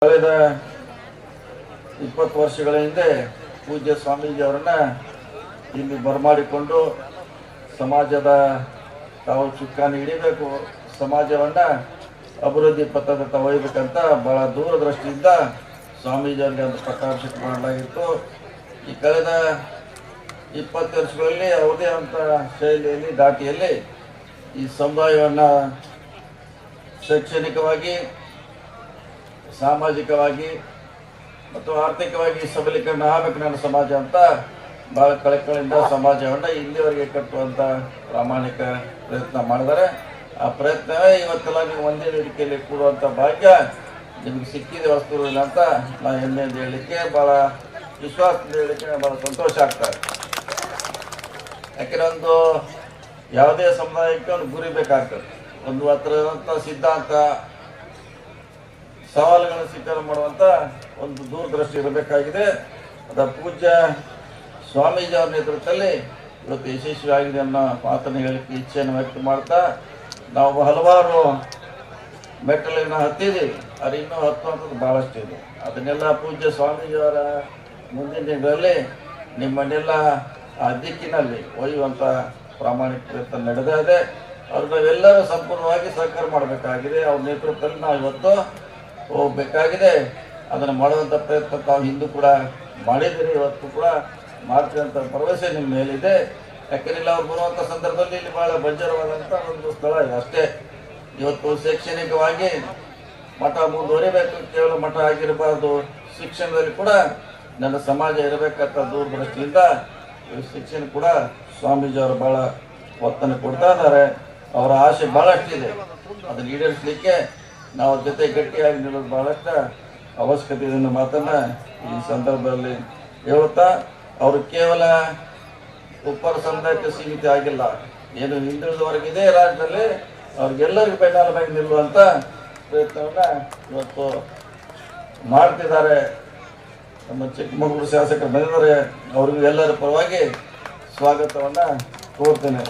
ಕಳೆದ 20 ವರ್ಷಗಳ ಹಿಂದೆ ಪೂಜ್ಯ ಸ್ವಾಮೀಜಿಯವರನ್ನ ಇಲ್ಲಿ ಬರಮಾಡಿಕೊಂಡು ಸಮಾಜದ ತಾವು ಚುಕ್ಕಾಣಿ ಹಿಡಿಬೇಕು, ಸಮಾಜವನ್ನು ಅಭಿವೃದ್ಧಿ ಪಥದತ್ತ ಒಯ್ಯಬೇಕಂತ ಬಹಳ ದೂರದೃಷ್ಟಿಯಿಂದ ಸ್ವಾಮೀಜಿಯವರಿಗೆ ಒಂದು ಪಟ್ಟಾಭಿಷೇಕ ಮಾಡಲಾಗಿತ್ತು. ಈ ಕಳೆದ 20 ವರ್ಷಗಳಲ್ಲಿ ಯಾವುದೇ ಅಂತ ಶೈಲಿಯಲ್ಲಿ ದಾಟಿಯಲ್ಲಿ ಈ ಸಮುದಾಯವನ್ನು ಶೈಕ್ಷಣಿಕವಾಗಿ, ಸಾಮಾಜಿಕವಾಗಿ ಮತ್ತು ಆರ್ಥಿಕವಾಗಿ ಸಬಲೀಕರಣ ಆಗಬೇಕು ನನ್ನ ಸಮಾಜ ಅಂತ ಭಾಳ ಕಳಕಳಿಂದ ಸಮಾಜವನ್ನು ಇಲ್ಲಿವರೆಗೆ ಕಟ್ಟುವಂಥ ಪ್ರಾಮಾಣಿಕ ಪ್ರಯತ್ನ ಮಾಡಿದ್ದಾರೆ. ಆ ಪ್ರಯತ್ನವೇ ಇವತ್ತೆಲ್ಲ ನೀವು ಒಂದೇ ವೇದಿಕೆಯಲ್ಲಿ ಕೂಡುವಂಥ ಭಾಗ್ಯ ನಿಮಗೆ ಸಿಕ್ಕಿದೆ ವಸ್ತುವಿಲ್ಲ ಅಂತ ನಾನು ಹೆಮ್ಮೆಯಿಂದ ಹೇಳಲಿಕ್ಕೆ, ಭಾಳ ವಿಶ್ವಾಸದಿಂದ ಹೇಳಲಿಕ್ಕೆ ಭಾಳ ಸಂತೋಷ ಆಗ್ತದೆ. ಯಾಕೆಂದರೆ ಒಂದು ಯಾವುದೇ ಸಮುದಾಯಕ್ಕೆ ಒಂದು ಗುರಿ ಬೇಕಾಗ್ತದೆ, ಒಂದು ಹತ್ತಿರದಂಥ ಸಿದ್ಧಾಂತ ಸವಾಲುಗಳನ್ನು ಸ್ವೀಕಾರ ಮಾಡುವಂಥ ಒಂದು ದೂರದೃಷ್ಟಿ ಇರಬೇಕಾಗಿದೆ. ಅದರ ಪೂಜ್ಯ ಸ್ವಾಮೀಜಿ ಅವರ ನೇತೃತ್ವದಲ್ಲಿ ಇವತ್ತು ಯಶಸ್ವಿಯಾಗಿದೆ ಅನ್ನೋ ಮಾತನ್ನು ಹೇಳಲಿಕ್ಕೆ ಇಚ್ಛೆಯನ್ನು ವ್ಯಕ್ತ ಮಾಡ್ತಾ, ನಾವು ಹಲವಾರು ಮೆಟ್ಟಲನ್ನು ಹತ್ತಿದ್ದೀವಿ, ಅದು ಇನ್ನೂ ಹತ್ತುವಂಥದ್ದು ಭಾಳಷ್ಟು ಇದೆ. ಅದನ್ನೆಲ್ಲ ಪೂಜ್ಯ ಸ್ವಾಮೀಜಿಯವರ ಮುಂದಿನ ದಿನಗಳಲ್ಲಿ ನಿಮ್ಮನ್ನೆಲ್ಲ ಆ ದಿಕ್ಕಿನಲ್ಲಿ ಒಯ್ಯುವಂಥ ಪ್ರಾಮಾಣಿಕ ಪ್ರಯತ್ನ ನಡೆದಿದೆ. ಅವ್ರು ನಾವೆಲ್ಲರೂ ಸಂಪೂರ್ಣವಾಗಿ ಸಹಕಾರ ಮಾಡಬೇಕಾಗಿದೆ. ಅವ್ರ ನೇತೃತ್ವದಲ್ಲಿ ನಾವು ಇವತ್ತು ಹೋಗಬೇಕಾಗಿದೆ. ಅದನ್ನು ಮಾಡುವಂಥ ಪ್ರಯತ್ನ ತಾವು ಹಿಂದೂ ಕೂಡ ಮಾಡಿದ್ದೀರಿ, ಇವತ್ತು ಕೂಡ ಮಾಡ್ತೀರಂಥ ಭರವಸೆ ನಿಮ್ಮ ಮೇಲಿದೆ. ಯಾಕೆಂದರೆ ಅವ್ರು ಬರುವಂಥ ಸಂದರ್ಭದಲ್ಲಿ ಇಲ್ಲಿ ಭಾಳ ಬಂಜರವಾದಂಥ ಒಂದು ಸ್ಥಳ ಇದೆ ಅಷ್ಟೇ. ಇವತ್ತು ಶೈಕ್ಷಣಿಕವಾಗಿ ಮಠ ಮುಂದುವರಿಬೇಕು, ಕೇವಲ ಮಠ ಆಗಿರಬಾರ್ದು, ಶಿಕ್ಷಣದಲ್ಲಿ ಕೂಡ ನನ್ನ ಸಮಾಜ ಇರಬೇಕಂತ ದೂರದೃಷ್ಟಿಯಿಂದ ಶಿಕ್ಷಣ ಕೂಡ ಸ್ವಾಮೀಜಿಯವರು ಭಾಳ ಒತ್ತನ್ನು ಕೊಡ್ತಾ ಇದ್ದಾರೆ. ಅವರ ಆಸೆ ಭಾಳಷ್ಟಿದೆ, ಅದನ್ನು ಈಡೇರಿಸಲಿಕ್ಕೆ ನಾವು ಜೊತೆ ಗಟ್ಟಿಯಾಗಿ ನಿಲ್ಲೋದು ಭಾಳಷ್ಟು ಅವಶ್ಯಕತೆ ಇದೆ ಅನ್ನೋ ಮಾತನ್ನು ಈ ಸಂದರ್ಭದಲ್ಲಿ ಹೇಳುತ್ತಾ, ಅವರು ಕೇವಲ ಉಪ್ಪರ ಸಮುದಾಯಕ್ಕೆ ಸೀಮಿತ ಆಗಿಲ್ಲ, ಏನು ಹಿಂದುಳಿದವರೆಗಿದೆ ರಾಜ್ಯದಲ್ಲಿ ಅವ್ರಿಗೆಲ್ಲರಿಗೂ ಬೆನ್ನೆಲುಬಾಗಿ ನಿಲ್ಲುವಂಥ ಪ್ರಯತ್ನವನ್ನು ಇವತ್ತು ಮಾಡ್ತಿದ್ದಾರೆ. ನಮ್ಮ ಚಿಕ್ಕಮಗಳೂರು ಶಾಸಕರು ಬಂದಿದ್ದಾರೆ, ಅವ್ರಿಗೂ ಎಲ್ಲರ ಪರವಾಗಿ ಸ್ವಾಗತವನ್ನು ಕೋರ್ತೇನೆ.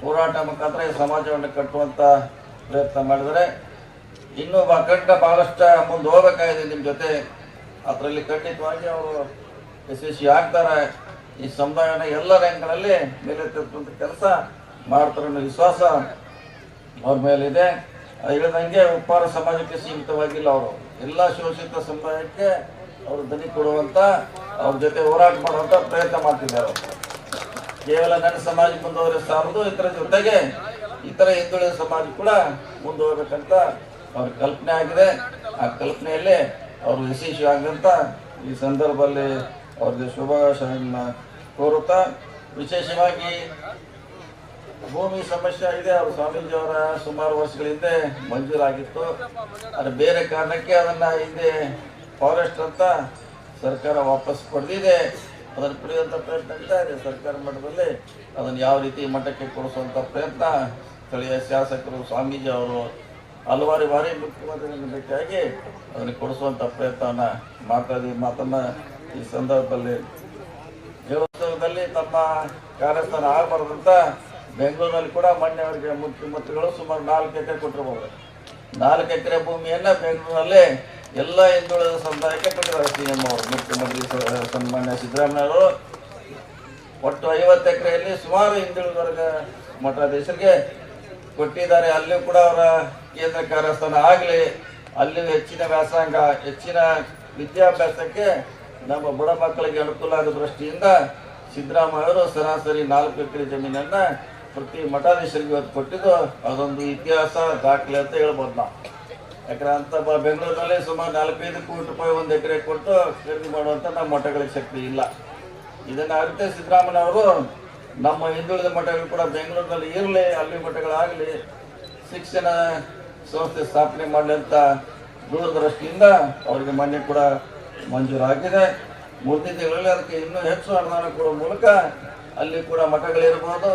ಹೋರಾಟ ಮುಖಾಂತರ ಈ ಸಮಾಜವನ್ನು ಕಟ್ಟುವಂಥ ಪ್ರಯತ್ನ ಮಾಡಿದರೆ ಇನ್ನೂ ಬಹಳಷ್ಟು ಮುಂದೆ ಹೋಗಬೇಕಾಗಿದೆ ನಿಮ್ಮ ಜೊತೆ. ಅದರಲ್ಲಿ ಖಂಡಿತವಾಗಿ ಅವರು ಯಶಸ್ವಿ ಆಗ್ತಾರೆ. ಈ ಸಮುದಾಯನ ಎಲ್ಲ ರಂಗಗಳಲ್ಲಿ ಮೇಲೆತ್ತುವಂಥ ಕೆಲಸ ಮಾಡ್ತಾರೆ ಅನ್ನೋ ವಿಶ್ವಾಸ ಅವ್ರ ಮೇಲಿದೆ. ಹೇಳಿದಂಗೆ ಉಪ್ಪಾರ ಸಮಾಜಕ್ಕೆ ಸೀಮಿತವಾಗಿಲ್ಲ, ಅವರು ಎಲ್ಲ ಶೋಷಿತ ಸಮುದಾಯಕ್ಕೆ ಅವರು ದನಿ ಕೊಡುವಂಥ, ಅವ್ರ ಜೊತೆ ಹೋರಾಟ ಮಾಡುವಂಥ ಪ್ರಯತ್ನ ಮಾಡ್ತಿದ್ದಾರೆ. ಕೇವಲ ನನ್ನ ಸಮಾಜ ಮುಂದುವರೆ ಸಾಲದು, ಇದರ ಜೊತೆಗೆ ಇತರ ಹಿಂದುಳಿದ ಸಮಾಜ ಕೂಡ ಮುಂದುವರಬೇಕಂತ ಅವ್ರ ಕಲ್ಪನೆ ಆಗಿದೆ. ಆ ಕಲ್ಪನೆಯಲ್ಲಿ ಅವರು ಯಶಸ್ವಿ ಆಗಂತ ಈ ಸಂದರ್ಭದಲ್ಲಿ ಅವ್ರಿಗೆ ಶುಭಾಶಯವನ್ನು ಕೋರುತ್ತಾ, ವಿಶೇಷವಾಗಿ ಭೂಮಿ ಸಮಸ್ಯೆ ಇದೆ. ಅವರು ಸ್ವಾಮೀಜಿಯವರ ಸುಮಾರು ವರ್ಷಗಳ ಹಿಂದೆ ಮಂಜೂರಾಗಿತ್ತು, ಅದು ಬೇರೆ ಕಾರಣಕ್ಕೆ ಅದನ್ನು ಹಿಂದೆ ಫಾರೆಸ್ಟ್ ಅಂತ ಸರ್ಕಾರ ವಾಪಸ್ ಪಡೆದಿದೆ. ಅದನ್ನು ಪಡೆಯುವಂಥ ಪ್ರಯತ್ನ ಆಗ್ತಾ ಇದೆ ಸರ್ಕಾರ ಮಟ್ಟದಲ್ಲಿ. ಅದನ್ನು ಯಾವ ರೀತಿ ಮಟ್ಟಕ್ಕೆ ಕೊಡಿಸುವಂಥ ಪ್ರಯತ್ನ ಸ್ಥಳೀಯ ಶಾಸಕರು, ಸ್ವಾಮೀಜಿ ಅವರು ಹಲವಾರು ಬಾರಿ ಮುಖ್ಯಮಂತ್ರಿಗಳನ್ನು ಭೇಟಿಯಾಗಿ ಅದನ್ನು ಕೊಡಿಸುವಂಥ ಪ್ರಯತ್ನವನ್ನು ಮಾಡ್ತಾ ಇದ್ದೀವಿ. ಮಾತನ್ನು ಈ ಸಂದರ್ಭದಲ್ಲಿ ದೇವಸ್ಥಾನದಲ್ಲಿ ತಮ್ಮ ಕಾರ್ಯಸ್ಥಾನ ಆಗಬಾರ್ದಂತ ಬೆಂಗಳೂರಿನಲ್ಲಿ ಕೂಡ ಮೊನ್ನೆ ಅವರಿಗೆ ಮುಖ್ಯಮಂತ್ರಿಗಳು ಸುಮಾರು 4 ಎಕರೆ ಕೊಟ್ಟಿರ್ಬೋದು. 4 ಎಕರೆ ಭೂಮಿಯನ್ನು ಬೆಂಗಳೂರಿನಲ್ಲಿ ಎಲ್ಲ ಹಿಂದುಳಿದ ಸಮುದಾಯಕ್ಕೆ ಕೊಟ್ಟಿದ್ದಾರೆ CM ಅವರು, ಮುಖ್ಯಮಂತ್ರಿ ಸನ್ಮಾನ್ಯ ಸಿದ್ದರಾಮಯ್ಯವರು. ಒಟ್ಟು 50 ಎಕರೆಯಲ್ಲಿ ಸುಮಾರು ಹಿಂದುಳಿದ ವರ್ಗ ಮಠಾಧೀಶರಿಗೆ ಕೊಟ್ಟಿದ್ದಾರೆ. ಅಲ್ಲಿಯೂ ಕೂಡ ಅವರ ಕೇಂದ್ರ ಕಾರ್ಯಸ್ಥಾನ ಆಗಲಿ, ಅಲ್ಲಿ ಹೆಚ್ಚಿನ ವ್ಯಾಸಂಗ, ಹೆಚ್ಚಿನ ವಿದ್ಯಾಭ್ಯಾಸಕ್ಕೆ ನಮ್ಮ ಬಡ ಮಕ್ಕಳಿಗೆ ಅನುಕೂಲ ಆಗೋ ದೃಷ್ಟಿಯಿಂದ ಸಿದ್ದರಾಮಯ್ಯವರು ಸರಾಸರಿ 4 ಎಕರೆ ಜಮೀನನ್ನು ಪ್ರತಿ ಮಠಾಧೀಶರಿಗೆ ಇವತ್ತು ಕೊಟ್ಟಿದ್ದು ಅದೊಂದು ಇತಿಹಾಸ ದಾಖಲೆ ಅಂತ ಹೇಳ್ಬೋದು ನಾವು. ಯಾಕಂದ್ರೆ ಅಂತ ಬೆಂಗಳೂರಿನಲ್ಲಿ ಸುಮಾರು 4-5 ಕೋಟಿ ರೂಪಾಯಿ 1 ಎಕರೆ ಕೊಟ್ಟು ಖರೀದಿ ಮಾಡುವಂಥ ನಮ್ಮ ಮಠಗಳಿಗೆ ಶಕ್ತಿ ಇಲ್ಲ. ಇದನ್ನು ಅರಿತ ಸಿದ್ದರಾಮಯ್ಯವರು ನಮ್ಮ ಹಿಂದುಳಿದ ಮಠಗಳು ಕೂಡ ಬೆಂಗಳೂರಿನಲ್ಲಿ ಇರಲಿ, ಅಲ್ಲಿ ಮಠಗಳಾಗಲಿ, ಶಿಕ್ಷಣ ಸಂಸ್ಥೆ ಸ್ಥಾಪನೆ ಮಾಡಲಿ ಅಂತ ದೂರದೃಷ್ಟಿಯಿಂದ ಅವರಿಗೆ ಮೊನ್ನೆ ಕೂಡ ಮಂಜೂರಾಗಿದೆ. ಮುಂದಿನ ತಿಂಗಳಲ್ಲಿ ಅದಕ್ಕೆ ಇನ್ನೂ ಹೆಚ್ಚು ಅನುದಾನ ಕೊಡುವ ಮೂಲಕ ಅಲ್ಲಿ ಕೂಡ ಮಠಗಳಿರ್ಬೋದು,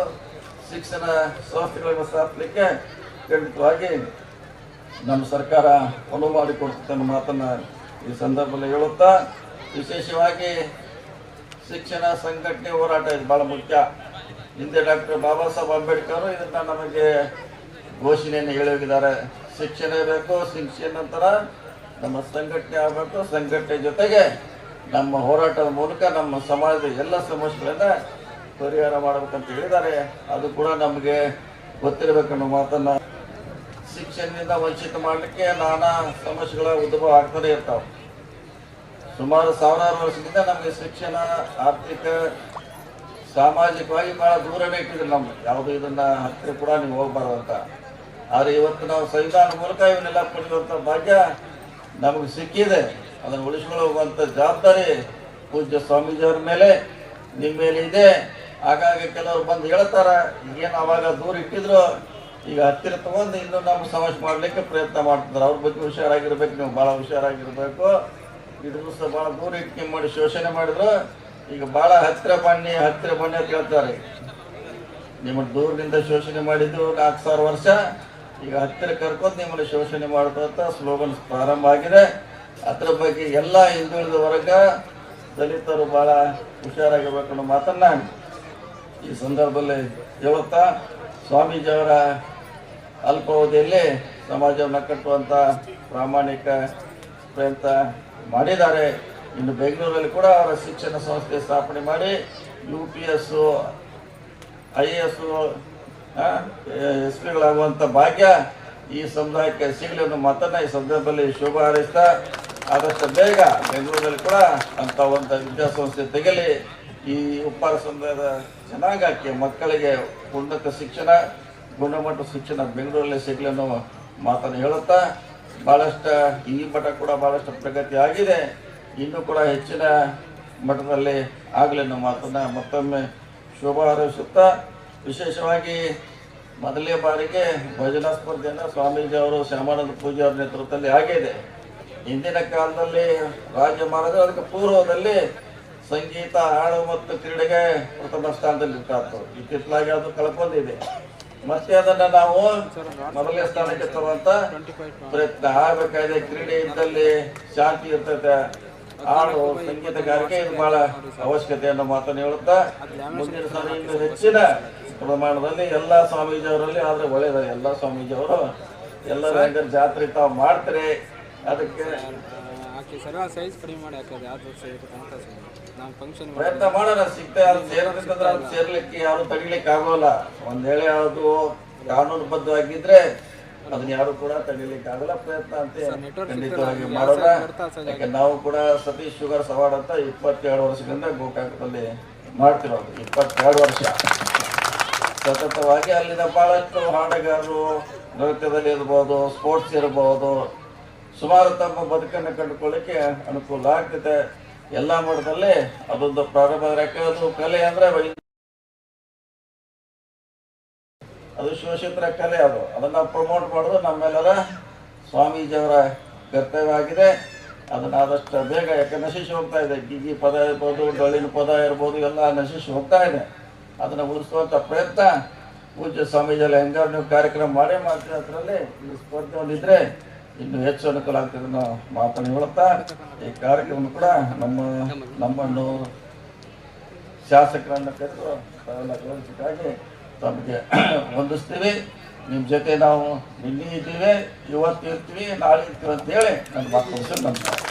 ಶಿಕ್ಷಣ ಸಂಸ್ಥೆಗಳನ್ನು ಸ್ಥಾಪಿಸಲಿಕ್ಕೆ ಖಂಡಿತವಾಗಿ ನಮ್ಮ ಸರ್ಕಾರ ಅನುವು ಮಾಡಿಕೊಡ್ತದೆ ಅನ್ನೋ ಮಾತನ್ನು ಈ ಸಂದರ್ಭದಲ್ಲಿ ಹೇಳುತ್ತಾ, ವಿಶೇಷವಾಗಿ ಶಿಕ್ಷಣ ಸಂಘಟನೆ ಹೋರಾಟ ಇದು ಭಾಳ ಮುಖ್ಯ. ಹಿಂದೆ ಡಾಕ್ಟರ್ ಬಾಬಾ ಸಾಹೇಬ್ ಅಂಬೇಡ್ಕರ್ ಇದನ್ನು ನಮಗೆ ಘೋಷಣೆಯನ್ನು ಹೇಳಿ ಹೋಗಿದ್ದಾರೆ. ಶಿಕ್ಷಣ ಬೇಕು, ಶಿಕ್ಷಣ ನಂತರ ನಮ್ಮ ಸಂಘಟನೆ ಆಗಬೇಕು, ಸಂಘಟನೆ ಜೊತೆಗೆ ನಮ್ಮ ಹೋರಾಟದ ಮೂಲಕ ನಮ್ಮ ಸಮಾಜದ ಎಲ್ಲ ಸಮಸ್ಯೆಗಳನ್ನು ಪರಿಹಾರ ಮಾಡಬೇಕಂತ ಹೇಳಿದ್ದಾರೆ. ಅದು ಕೂಡ ನಮಗೆ ಗೊತ್ತಿರಬೇಕನ್ನೋ ಮಾತನ್ನು, ಶಿಕ್ಷಣದಿಂದ ವಂಚಿತ ಮಾಡಲಿಕ್ಕೆ ನಾನಾ ಸಮಸ್ಯೆಗಳ ಉದ್ಭವ ಆಗ್ತಾನೆ ಇರ್ತಾವೆ. ಸುಮಾರು ಸಾವಿರಾರು ವರ್ಷದಿಂದ ನಮಗೆ ಶಿಕ್ಷಣ ಆರ್ಥಿಕ ಸಾಮಾಜಿಕವಾಗಿ ಭಾಳ ದೂರನೇ ಇಟ್ಟಿದ್ರು. ನಮ್ಗೆ ಯಾವುದು ಇದನ್ನು ಹತ್ತಿರ ಕೂಡ ನೀವು ಹೋಗ್ಬಾರ್ದು ಅಂತ. ಆದರೆ ಇವತ್ತು ನಾವು ಸಂವಿಧಾನ ಮೂಲಕ ಇವನ್ನೆಲ್ಲ ಪಡೆಯುವಂಥ ಭಾಗ್ಯ ನಮಗೆ ಸಿಕ್ಕಿದೆ. ಅದನ್ನು ಉಳಿಸ್ಕೊಳ್ಳುವಂಥ ಜವಾಬ್ದಾರಿ ಪೂಜ್ಯ ಸ್ವಾಮೀಜಿಯವ್ರ ಮೇಲೆ, ನಿಮ್ಮ ಮೇಲೆ ಇದೆ. ಹಾಗಾಗಿ ಕೆಲವರು ಬಂದು ಹೇಳ್ತಾರೆ, ಏನು ಅವಾಗ ದೂರ ಇಟ್ಟಿದ್ರು ಈಗ ಹತ್ತಿರ ತಗೊಂಡು ಇನ್ನೂ ನಮ್ಮ ಸಮಸ್ಯೆ ಮಾಡಲಿಕ್ಕೆ ಪ್ರಯತ್ನ ಮಾಡ್ತಿದ್ದಾರೆ. ಅವ್ರ ಬಗ್ಗೆ ಹುಷಾರಾಗಿರ್ಬೇಕು, ನೀವು ಭಾಳ ಹುಷಾರಾಗಿರ್ಬೇಕು. ಇದ್ರ ಸಹ ಭಾಳ ದೂರ ಇಟ್ಕೊಂಡು ಮಾಡಿ ಶೋಷಣೆ ಮಾಡಿದ್ರು. ಈಗ ಭಾಳ ಹತ್ತಿರ ಬನ್ನಿ ಅಂತ ಹೇಳ್ತಾರೆ. ನಿಮ್ಮನ್ನು ದೂರದಿಂದ ಶೋಷಣೆ ಮಾಡಿದ್ದು 4,000 ವರ್ಷ, ಈಗ ಹತ್ತಿರ ಕರ್ಕೊಂಡು ನಿಮ್ಮನ್ನು ಶೋಷಣೆ ಮಾಡ್ಕೊತ ಸ್ಲೋಗನ್ಸ್ ಪ್ರಾರಂಭ ಆಗಿದೆ. ಅದ್ರ ಬಗ್ಗೆ ಎಲ್ಲ ಹಿಂದುಳಿದ ವರ್ಗ, ದಲಿತರು ಭಾಳ ಹುಷಾರಾಗಿರ್ಬೇಕು ಅನ್ನೋ ಮಾತನ್ನು ಈ ಸಂದರ್ಭದಲ್ಲಿ ಹೇಳುತ್ತಾ, ಸ್ವಾಮೀಜಿಯವರ ಅಲ್ಪಾವಧಿಯಲ್ಲಿ ಸಮಾಜವನ್ನು ಕಟ್ಟುವಂಥ ಪ್ರಾಮಾಣಿಕ ಪ್ರಯತ್ನ ಮಾಡಿದ್ದಾರೆ. ಇನ್ನು ಬೆಂಗಳೂರಲ್ಲಿ ಕೂಡ ಅವರ ಶಿಕ್ಷಣ ಸಂಸ್ಥೆ ಸ್ಥಾಪನೆ ಮಾಡಿ UPS IAS SP ಭಾಗ್ಯ ಈ ಸಮುದಾಯಕ್ಕೆ ಸಿಗಲಿ ಅನ್ನೋ ಮಾತನ್ನು ಈ ಸಂದರ್ಭದಲ್ಲಿ ಶುಭ ಹಾರೈಸ್ತಾ, ಆದಷ್ಟು ಬೇಗ ಬೆಂಗಳೂರಲ್ಲಿ ಕೂಡ ಅಂತ ಒಂದು ವಿದ್ಯಾಸಂಸ್ಥೆ ತೆಗೆಲಿ. ಈ ಉಪ್ಪಾರ ಸಮುದಾಯದ ಜನಾಂಗಕ್ಕೆ, ಮಕ್ಕಳಿಗೆ ಉನ್ನತ ಶಿಕ್ಷಣ, ಗುಣಮಟ್ಟ ಶಿಕ್ಷಣ ಬೆಂಗಳೂರಲ್ಲಿ ಸಿಗಲಿ ಅನ್ನೋ ಮಾತನ್ನು ಹೇಳುತ್ತಾ, ಭಾಳಷ್ಟು ಈ ಮಠ ಕೂಡ ಭಾಳಷ್ಟು ಪ್ರಗತಿ ಆಗಿದೆ. ಇನ್ನೂ ಕೂಡ ಹೆಚ್ಚಿನ ಮಟ್ಟದಲ್ಲಿ ಆಗಲಿ ಅನ್ನೋ ಮಾತನ್ನು ಮತ್ತೊಮ್ಮೆ ಶುಭ ಹಾರೈಸುತ್ತಾ, ವಿಶೇಷವಾಗಿ ಮೊದಲನೇ ಬಾರಿಗೆ ಭಜನಾ ಸ್ಪರ್ಧೆಯನ್ನು ಸ್ವಾಮೀಜಿ ಅವರು ಶ್ಯಾಮಾನಂದ ಪೂಜೆ ಅವರ ನೇತೃತ್ವದಲ್ಲಿ ಆಗಿದೆ. ಹಿಂದಿನ ಕಾಲದಲ್ಲಿ ರಾಜ್ಯ ಮಹಾರಾಜರು ಅದಕ್ಕೆ ಪೂರ್ವದಲ್ಲಿ ಸಂಗೀತ, ಹಾಡು ಮತ್ತು ಕ್ರೀಡೆಗೆ ಪ್ರಥಮ ಸ್ಥಾನದಲ್ಲಿ ಇರ್ತಾಯಿತ್ತು. ಇತ್ತಿತ್ತಲಾಗಿ ಅದು ಕಳ್ಕೊಂಡಿದೆ. ಮತ್ತೆ ಅದನ್ನು ನಾವು ಮೊದಲನೇ ಸ್ಥಾನಕ್ಕೆ ತರುವಂಥ ಪ್ರಯತ್ನ ಆಗಬೇಕಾಗಿದೆ. ಕ್ರೀಡೆ ಇದ್ದಲ್ಲಿ ಶಾಂತಿ ಇರ್ತೈತೆ, ಹಾಡು ಸಂಗೀತಗಾರಿಕೆ ಇದು ಬಹಳ ಅವಶ್ಯಕತೆ ಅನ್ನೋ ಮಾತನ್ನು ಹೇಳುತ್ತಾ, ಮುಂದಿನ ಸಾರಿ ಇನ್ನು ಹೆಚ್ಚಿನ ಪ್ರಮಾಣದಲ್ಲಿ ಎಲ್ಲ ಸ್ವಾಮೀಜಿಯವರಲ್ಲಿ ಆದರೆ ಒಳ್ಳೆಯದ. ಎಲ್ಲ ಸ್ವಾಮೀಜಿಯವರು ಎಲ್ಲರ ಹೆಂಗಾರೆ ಜಾತ್ರೆ ತಾವು ಮಾಡ್ತಾರೆ, ಅದಕ್ಕೆ ಪ್ರಯತ್ನ ಮಾಡೋಣ. ಸಿಗ್ತಾ ಅದು ಸೇರೋದಕ್ಕಂದ್ರೆ ಅದು ಸೇರ್ಲಿಕ್ಕೆ ಯಾರು ತಡಿಲಿಕ್ಕೆ ಆಗೋಲ್ಲ. ಒಂದ್ ವೇಳೆ ಅದು ಕಾನೂನುಬದ್ಧವಾಗಿದ್ರೆ ಅದನ್ನ ಯಾರು ಕೂಡ ತಡಿಲಿಕ್ಕೆ ಆಗಲ್ಲ. ಪ್ರಯತ್ನ ಅಂತ ಖಂಡಿತವಾಗಿ ಮಾಡೋಣ. ಯಾಕೆ ನಾವು ಕೂಡ ಸತೀಶ್ ಶುಗರ್ಸ್ ಅವಾರ್ಡ್ ಅಂತ 22 ವರ್ಷದಿಂದ ಗೋಕಾಕದಲ್ಲಿ ಮಾಡ್ತಿರೋದು. 22 ವರ್ಷ ಸತತವಾಗಿ ಅಲ್ಲಿನ ಬಹಳಷ್ಟು ಹಾಡುಗಾರರು ನೃತ್ಯದಲ್ಲಿ ಇರ್ಬೋದು, ಸ್ಪೋರ್ಟ್ಸ್ ಇರ್ಬೋದು, ಸುಮಾರು ತಮ್ಮ ಬದುಕನ್ನು ಕಂಡುಕೊಳ್ಳಿಕ್ಕೆ ಅನುಕೂಲ ಆಗ್ತದೆ. ಎಲ್ಲ ಮಟ್ಟದಲ್ಲಿ ಅದೊಂದು ಪ್ರಾರಂಭ. ಯಾಕಂದ್ರೆ ಕಲೆ ಅಂದ್ರೆ ಅದು ಶೋಷಿತರ ಕಲೆ. ಅದನ್ನು ಪ್ರಮೋಟ್ ಮಾಡೋದು ನಮ್ಮೆಲ್ಲರ ಸ್ವಾಮೀಜಿಯವರ ಕರ್ತವ್ಯ ಆಗಿದೆ. ಅದನ್ನು ಆದಷ್ಟು ಬೇಗ, ಯಾಕೆ ನಶಿಸಿ ಹೋಗ್ತಾ ಇದೆ. ಗಿಗಿ ಪದ ಇರ್ಬೋದು, ಡೊಳ್ಳಿನ ಪದ ಇರ್ಬೋದು, ಎಲ್ಲ ನಶಿಸಿ ಹೋಗ್ತಾ ಇದೆ. ಅದನ್ನು ಉಳಿಸುವಂಥ ಪ್ರಯತ್ನ ಪೂಜ್ಯ ಸ್ವಾಮೀಜಿಯಲ್ಲಿ ಹೆಂಗಾರು ನೀವು ಕಾರ್ಯಕ್ರಮ ಮಾಡೇ ಮಾಡ್ತೀವಿ. ಅದರಲ್ಲಿ ಈ ಸ್ಪರ್ಧೆ ಒಂದಿದ್ರೆ ಇನ್ನು ಹೆಚ್ಚು ಅನುಕೂಲ ಆಗ್ತದೆ ಅನ್ನೋ ಮಾತನ್ನು ಹೇಳುತ್ತಾ, ಈ ಕಾರ್ಯಕ್ರಮ ಕೂಡ ನಮ್ಮನ್ನು ಶಾಸಕರನ್ನು ಕರೆದು ತಾವೆಲ್ಲ ಗೌರವಿಸಿದ್ದಾಗಿ ತಮಗೆ ವಂದಿಸ್ತೀವಿ. ನಿಮ್ಮ ಜೊತೆ ನಾವು ನಿನ್ನೆ ಇದ್ದೀವಿ, ಇವತ್ತು ಇರ್ತೀವಿ, ನಾಳೆ ಇರ್ತೀವಿ ಅಂತೇಳಿ ನನ್ನ ಮಾತು ಮುಗಿಸಿ ನಮಸ್ಕಾರ.